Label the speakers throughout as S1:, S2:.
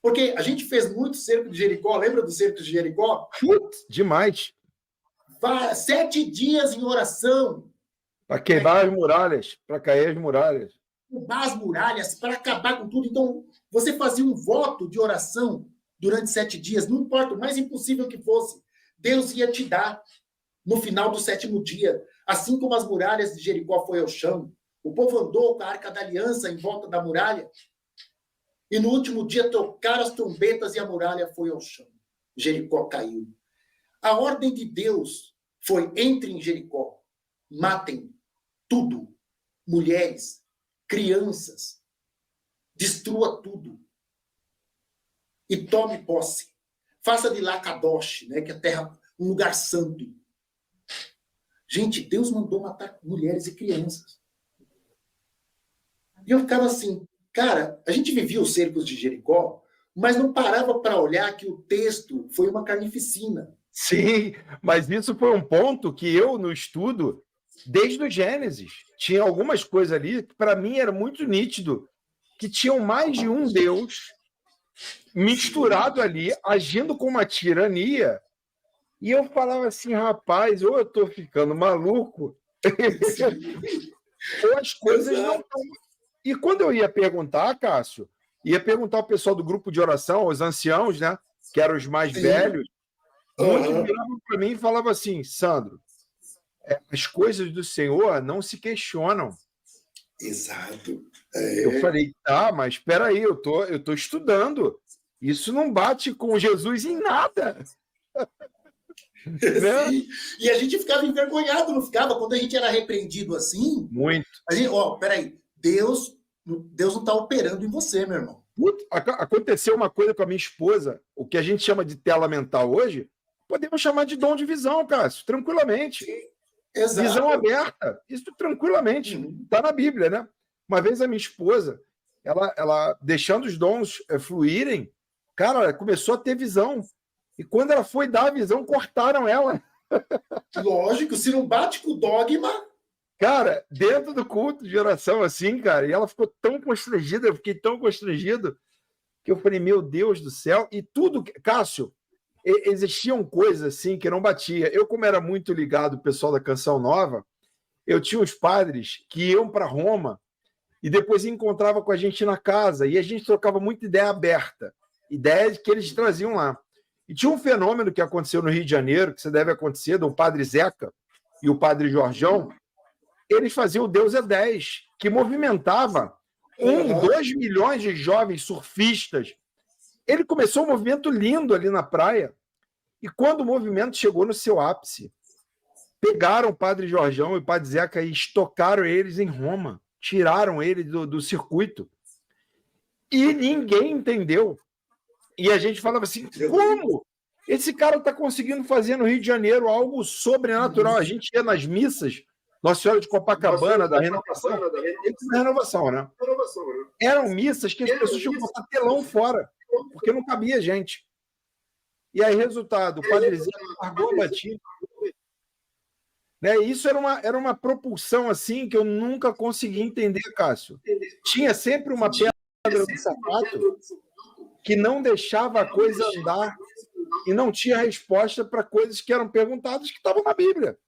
S1: Porque a gente fez muito cerco de Jericó, lembra do cerco de Jericó?
S2: Putz, demais.
S1: 7 dias em oração.
S2: Para quebrar as muralhas, para cair as muralhas.
S1: Derrubar as muralhas, para acabar com tudo. Então, você fazia um voto de oração durante 7 dias, não importa, o mais impossível que fosse, Deus ia te dar no final do 7º dia. Assim como as muralhas de Jericó foi ao chão, o povo andou com a Arca da Aliança em volta da muralha, e no último dia tocaram as trombetas e a muralha foi ao chão. Jericó caiu. A ordem de Deus foi: entrem em Jericó, matem tudo, mulheres, crianças, destrua tudo e tome posse. Faça de lá Kadosh, né, que é a terra, um lugar santo. Gente, Deus mandou matar mulheres e crianças. E eu ficava assim, cara, a gente vivia os cercos de Jericó, mas não parava para olhar que o texto foi uma carnificina.
S2: Sim, mas isso foi um ponto que eu, no estudo, desde o Gênesis, tinha algumas coisas ali que, para mim, era muito nítido, que tinham mais de um Deus misturado ali, agindo com uma tirania, e eu falava assim, rapaz, ou eu estou ficando maluco, ou as coisas não estão... E quando eu ia perguntar, Cássio, ia perguntar ao pessoal do grupo de oração, aos anciãos, né, que eram os mais velhos, muitos viravam para mim e falavam assim, Sandro, as coisas do Senhor não se questionam.
S1: Exato.
S2: Eu falei, tá, mas espera aí, eu tô estudando. Isso não bate com Jesus em nada.
S1: Né? Sim. E a gente ficava envergonhado, não ficava? Quando a gente era repreendido assim...
S2: Muito.
S1: A gente, peraí, Deus não está operando em você, meu irmão.
S2: Aconteceu uma coisa com a minha esposa, o que a gente chama de tela mental hoje, podemos chamar de dom de visão, Cássio, tranquilamente. Exato. Visão aberta, isso tranquilamente. Está na Bíblia, né? Uma vez a minha esposa, ela deixando os dons fluírem, cara, ela começou a ter visão. E quando ela foi dar a visão, cortaram ela.
S1: Lógico, se não bate com o dogma...
S2: Cara, dentro do culto de oração, assim, cara, e ela ficou tão constrangida, eu fiquei tão constrangido, que eu falei, meu Deus do céu, e tudo, Cássio, existiam coisas assim que não batia. Eu, como era muito ligado ao pessoal da Canção Nova, eu tinha os padres que iam para Roma e depois encontrava com a gente na casa, e a gente trocava muita ideia aberta, ideias que eles traziam lá. E tinha um fenômeno que aconteceu no Rio de Janeiro, que você deve acontecer, do padre Zeca e o padre Jorjão. Eles faziam o Deus é 10, que movimentava 2 milhões de jovens surfistas. Ele começou um movimento lindo ali na praia. E quando o movimento chegou no seu ápice, pegaram o padre Jorjão e o padre Zeca e estocaram eles em Roma. Tiraram ele do circuito. E ninguém entendeu. E a gente falava assim, como? Esse cara está conseguindo fazer no Rio de Janeiro algo sobrenatural. A gente ia nas missas, Nossa Senhora de Copacabana, da Renovação, né? Eram missas que as pessoas tinham que botar telão fora, porque não cabia gente. E aí, resultado, o padre Zeca largou a batina. Né? Isso era uma propulsão assim que eu nunca consegui entender, Cássio. Tinha sempre uma pedra no sapato que não deixava a coisa andar e não tinha resposta para coisas que eram perguntadas que estavam na Bíblia.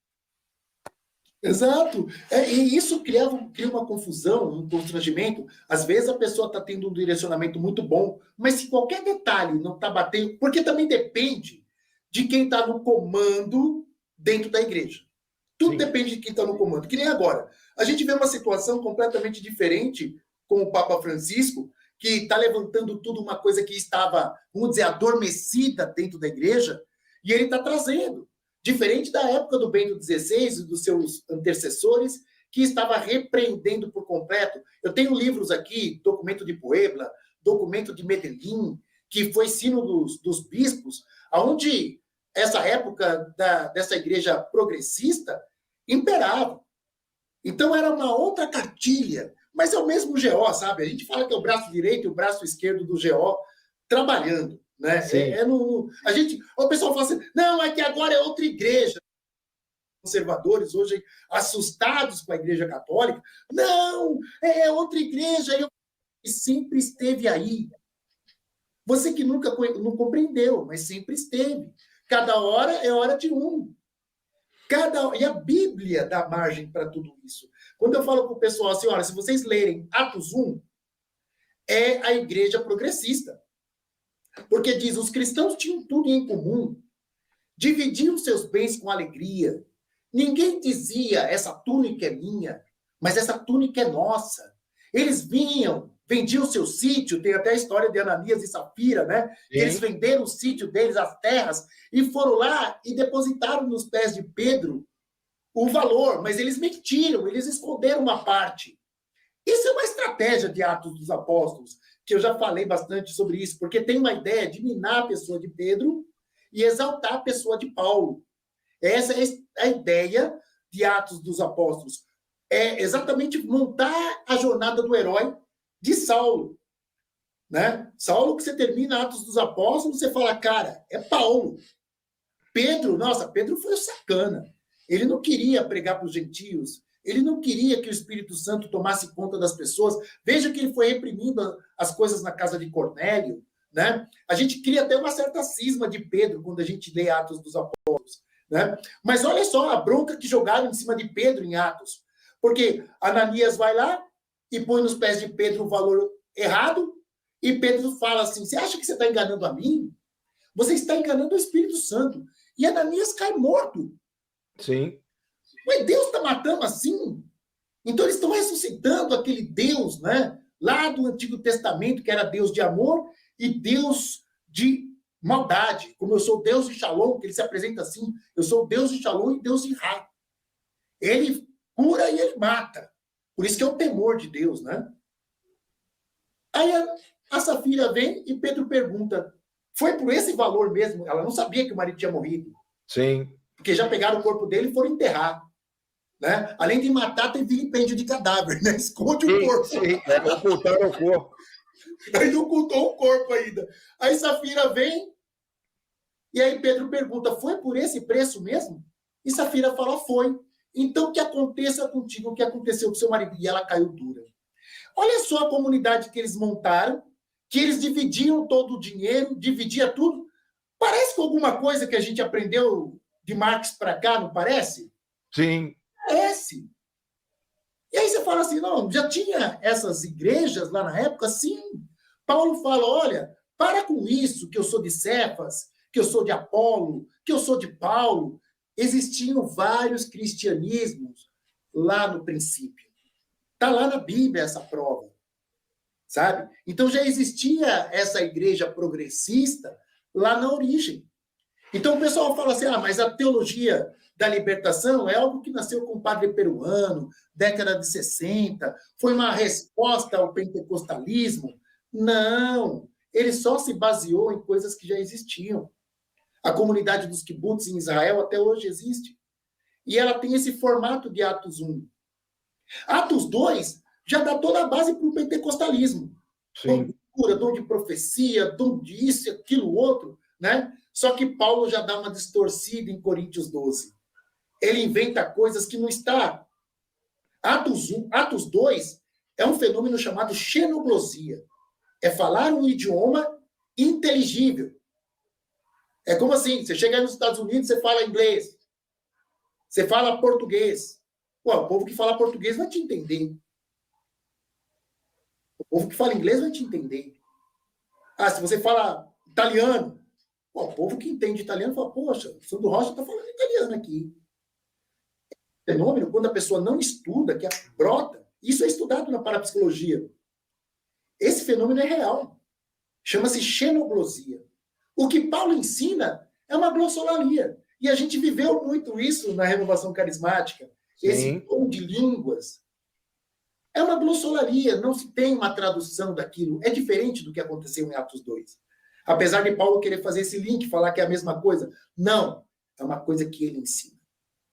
S1: Exato. E isso cria uma confusão, um constrangimento. Às vezes a pessoa está tendo um direcionamento muito bom, mas se qualquer detalhe não está batendo... Porque também depende de quem está no comando dentro da igreja. Tudo depende de quem está no comando. Que nem agora. A gente vê uma situação completamente diferente com o Papa Francisco, que está levantando tudo uma coisa que estava, vamos dizer, adormecida dentro da igreja, e ele está trazendo. Diferente da época do Bento XVI e dos seus antecessores, que estava repreendendo por completo. Eu tenho livros aqui, Documento de Puebla, Documento de Medellín, que foi sino dos bispos, onde essa época dessa igreja progressista imperava. Então era uma outra cartilha, mas é o mesmo GO, sabe? A gente fala que é o braço direito e o braço esquerdo do GO trabalhando. Né? O pessoal fala assim, não, é que agora é outra igreja. Conservadores hoje assustados com a igreja católica. Não, é outra igreja. E sempre esteve aí. Você que nunca não compreendeu, mas sempre esteve. Cada hora é hora de um. E a Bíblia dá margem para tudo isso. Quando eu falo para o pessoal assim, olha, se vocês lerem Atos 1, é a igreja progressista. Porque diz, os cristãos tinham tudo em comum, dividiam seus bens com alegria. Ninguém dizia, essa túnica é minha, mas essa túnica é nossa. Eles vinham, vendiam o seu sítio, tem até a história de Ananias e Safira, né? Que eles venderam o sítio deles, as terras, e foram lá e depositaram nos pés de Pedro o valor, mas eles mentiram, eles esconderam uma parte. Isso é uma estratégia de Atos dos Apóstolos, que eu já falei bastante sobre isso, porque tem uma ideia de minar a pessoa de Pedro e exaltar a pessoa de Paulo. Essa é a ideia de Atos dos Apóstolos. É exatamente montar a jornada do herói de Saulo. Né? Saulo, que você termina Atos dos Apóstolos, você fala, cara, é Paulo. Pedro, nossa, Pedro foi o sacana. Ele não queria pregar para os gentios, ele não queria que o Espírito Santo tomasse conta das pessoas. Veja que ele foi reprimindo as coisas na casa de Cornélio. Né? A gente cria até uma certa cisma de Pedro quando a gente lê Atos dos Apóstolos. Né? Mas olha só a bronca que jogaram em cima de Pedro em Atos. Porque Ananias vai lá e põe nos pés de Pedro o valor errado, e Pedro fala assim, você acha que você está enganando a mim? Você está enganando o Espírito Santo. E Ananias cai morto.
S2: Sim.
S1: Mas Deus está matando assim? Então eles estão ressuscitando aquele Deus, né? Lá do Antigo Testamento, que era Deus de amor e Deus de maldade. Como eu sou Deus de Shalom, que ele se apresenta assim, eu sou Deus de Shalom e Deus de Ra. Ele cura e ele mata. Por isso que é o temor de Deus, né? Aí a Safira vem e Pedro pergunta, foi por esse valor mesmo? Ela não sabia que o marido tinha morrido.
S2: Sim.
S1: Porque já pegaram o corpo dele e foram enterrar. Né? Além de matar, tem vilipêndio de cadáver, né? Esconde o corpo.
S2: Sim, ocultaram o corpo.
S1: Aí não ocultou o corpo ainda. Aí Safira vem, e aí Pedro pergunta, foi por esse preço mesmo? E Safira fala, foi. Então que aconteça contigo o que aconteceu com seu marido. E ela caiu dura. Olha só a comunidade que eles montaram, que eles dividiam todo o dinheiro, dividia tudo. Parece com alguma coisa que a gente aprendeu de Marx para cá, não parece?
S2: Sim.
S1: Parece. E aí você fala assim, não, já tinha essas igrejas lá na época? Sim. Paulo fala, olha, para com isso, que eu sou de Cefas, que eu sou de Apolo, que eu sou de Paulo. Existiam vários cristianismos lá no princípio. Está lá na Bíblia essa prova. Sabe? Então já existia essa igreja progressista lá na origem. Então o pessoal fala assim, mas a teologia da libertação é algo que nasceu com o padre peruano, década de 60, foi uma resposta ao pentecostalismo. Não, ele só se baseou em coisas que já existiam. A comunidade dos kibbutz em Israel até hoje existe. E ela tem esse formato de Atos 1. Atos 2 já dá toda a base para o pentecostalismo. Dom de cura, dom de profecia, dom disso, aquilo, outro, né? Só que Paulo já dá uma distorcida em Coríntios 12. Ele inventa coisas que não está. Atos 2 é um fenômeno chamado xenoglosia. É falar um idioma inteligível. É como assim, você chega aí nos Estados Unidos, você fala inglês. Você fala português. Pô, o povo que fala português vai te entender. O povo que fala inglês vai te entender. Se você fala italiano, o povo que entende italiano fala, poxa, o Sandro Rocha está falando italiano aqui. Fenômeno, quando a pessoa não estuda, que brota, isso é estudado na parapsicologia. Esse fenômeno é real. Chama-se xenoglosia. O que Paulo ensina é uma glossolalia. E a gente viveu muito isso na renovação carismática. Sim. Esse dom de línguas. É uma glossolalia, não se tem uma tradução daquilo. É diferente do que aconteceu em Atos 2. Apesar de Paulo querer fazer esse link, falar que é a mesma coisa. Não, é uma coisa que ele ensina.